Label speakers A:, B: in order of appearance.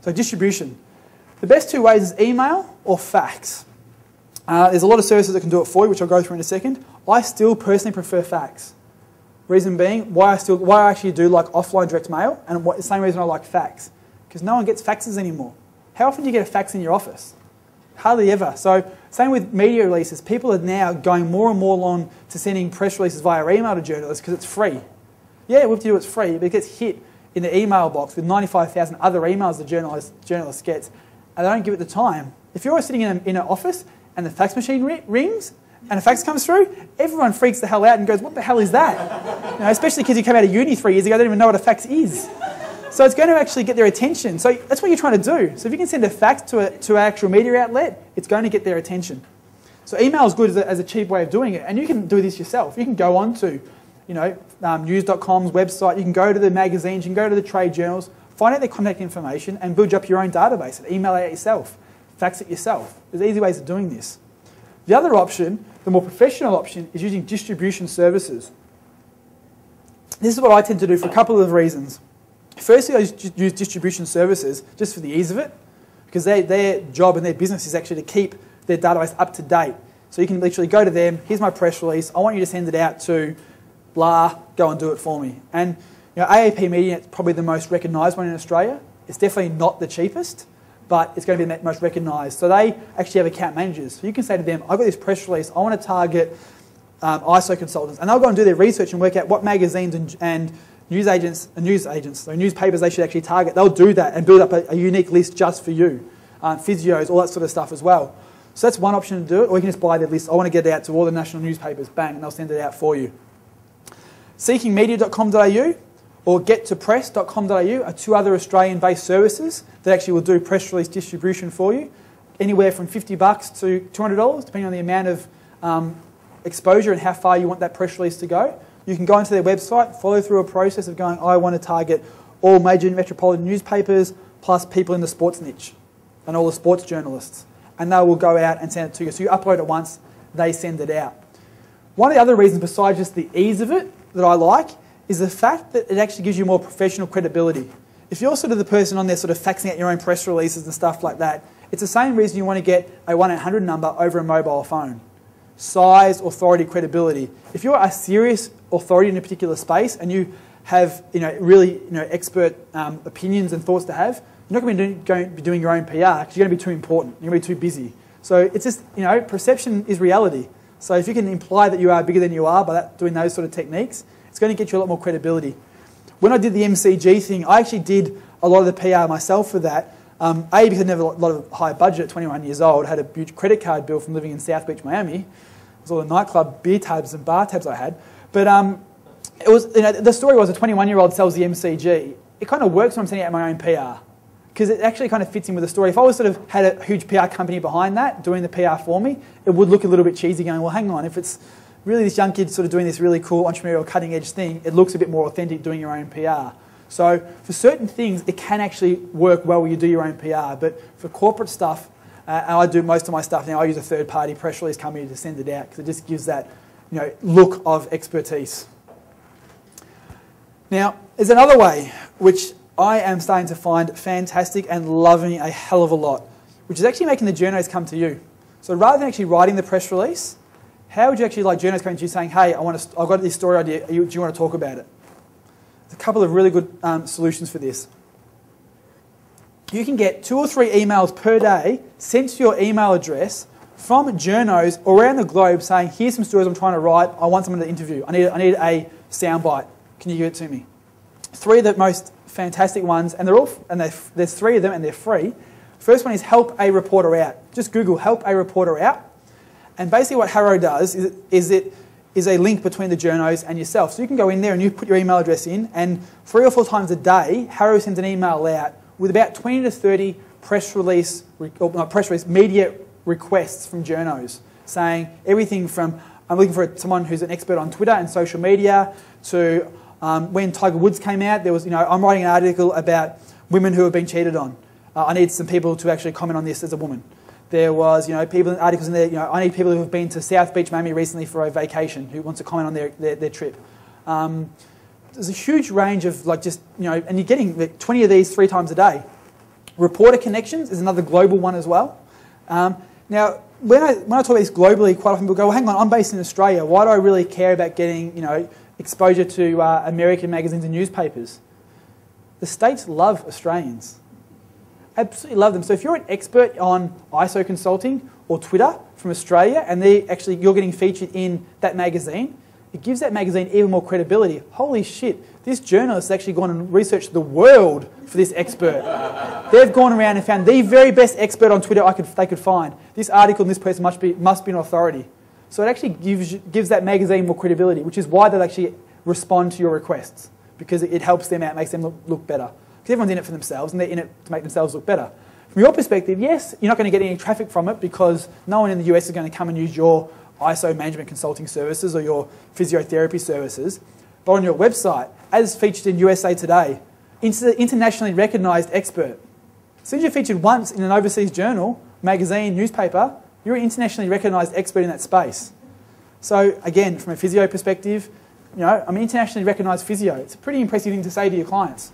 A: So distribution. The best two ways is email or fax. There's a lot of services that can do it for you, which I'll go through in a second. I still personally prefer fax. Reason being, why I actually do like offline direct mail, and the same reason I like fax. Because no one gets faxes anymore. How often do you get a fax in your office? Hardly ever. So same with media releases. People are now going more and more along to sending press releases via email to journalists because it's free. Yeah, with you it's free, but it gets hit in the email box with 95,000 other emails the journalist gets, and they don't give it the time. If you're sitting in an office and the fax machine rings and a fax comes through, everyone freaks the hell out and goes, what the hell is that? Especially kids who came out of uni 3 years ago, they don't even know what a fax is. So it's going to actually get their attention. So that's what you're trying to do. So if you can send a fax to an actual media outlet, it's going to get their attention. So email is good as a cheap way of doing it. And you can do this yourself. You can go on to news.com's website. You can go to the magazines. You can go to the trade journals. Find out their contact information and build up your own database. And email it out yourself. Fax it yourself. There's easy ways of doing this. The other option, the more professional option, is using distribution services. This is what I tend to do for a couple of reasons. Firstly, I use distribution services just for the ease of it, because their job and their business is actually to keep their database up to date. So you can literally go to them, here's my press release, I want you to send it out to blah, go and do it for me. And AAP Media is probably the most recognised one in Australia. It's definitely not the cheapest, but it's going to be the most recognised. So they actually have account managers. So you can say to them, I've got this press release, I want to target ISO consultants. And they'll go and do their research and work out what magazines and newspapers they should actually target. They'll do that and build up a unique list just for you. Physios, all that sort of stuff as well. So that's one option to do it, or you can just buy their list. I want to get it out to all the national newspapers, bang, and they'll send it out for you. Seekingmedia.com.au or gettopress.com.au are two other Australian-based services that actually will do press release distribution for you, anywhere from $50 to $200, depending on the amount of exposure and how far you want that press release to go. You can go into their website, follow through a process of going, I want to target all major metropolitan newspapers, plus people in the sports niche, and all the sports journalists. And they will go out and send it to you. So you upload it once, they send it out. One of the other reasons, besides just the ease of it, that I like, is the fact that it actually gives you more professional credibility. If you're sort of the person on there sort of faxing out your own press releases and stuff like that, it's the same reason you want to get a 1-800 number over a mobile phone. Size, authority, credibility. If you're a serious authority in a particular space and you have really expert opinions and thoughts to have, you're not going to be doing your own PR because you're going to be too important. You're going to be too busy. So it's just, perception is reality. So if you can imply that you are bigger than you are by doing those sort of techniques, it's going to get you a lot more credibility. When I did the MCG thing, I actually did a lot of the PR myself for that. Because I didn't have a lot of high budget at 21 years old, had a huge credit card bill from living in South Beach, Miami. It was all the nightclub beer tabs and bar tabs I had. But it was, the story was a 21-year-old sells the MCG. It kind of works when I'm sending out my own PR because it actually kind of fits in with the story. If I was sort of had a huge PR company behind that doing the PR for me, it would look a little bit cheesy going, well, hang on, if it's really this young kid sort of doing this really cool entrepreneurial cutting edge thing, it looks a bit more authentic doing your own PR. So for certain things, it can actually work well when you do your own PR. But for corporate stuff, and I do most of my stuff now, I use a third-party press release company to send it out because it just gives that look of expertise. Now, there's another way which I am starting to find fantastic and loving a hell of a lot, which is actually making the journos come to you. So rather than actually writing the press release, how would you actually like journos coming to you saying, hey, I've got this story idea, do you want to talk about it? There's a couple of really good solutions for this. You can get 2 or 3 emails per day sent to your email address from journos around the globe saying, here's some stories I'm trying to write, I want someone to interview, I need a soundbite, can you give it to me? 3 of the most fantastic ones, and there's 3 of them and they're free. First one is Help a Reporter Out. Just Google Help a Reporter Out. And basically what Harrow does is a link between the journos and yourself. So you can go in there and you put your email address in, and 3 or 4 times a day, Harrow sends an email out with about 20 to 30 press release media requests from journos, saying everything from, I'm looking for someone who's an expert on Twitter and social media, to when Tiger Woods came out, there was, I'm writing an article about women who have been cheated on. I need some people to actually comment on this as a woman. There was, articles in there, I need people who have been to South Beach, Miami recently for a vacation who wants to comment on their trip. There's a huge range of and you're getting 20 of these 3 times a day. Reporter Connections is another global one as well. Now, when I talk about this globally, quite often people go, well, hang on, I'm based in Australia. Why do I really care about getting, exposure to American magazines and newspapers? The States love Australians. Absolutely love them. So if you're an expert on ISO consulting or Twitter from Australia and you're getting featured in that magazine, it gives that magazine even more credibility. Holy shit, this journalist has actually gone and researched the world for this expert. They've gone around and found the very best expert on Twitter they could find. This article and this person must be an authority. So it actually gives that magazine more credibility, which is why they'll actually respond to your requests, because it helps them out, makes them look better. Because everyone's in it for themselves, and they're in it to make themselves look better. From your perspective, yes, you're not going to get any traffic from it because no one in the US is going to come and use your ISO management consulting services or your physiotherapy services. But on your website, as featured in USA Today, internationally recognised expert. As soon as you're featured once in an overseas journal, magazine, newspaper, you're an internationally recognised expert in that space. So again, from a physio perspective, I'm an internationally recognised physio. It's a pretty impressive thing to say to your clients.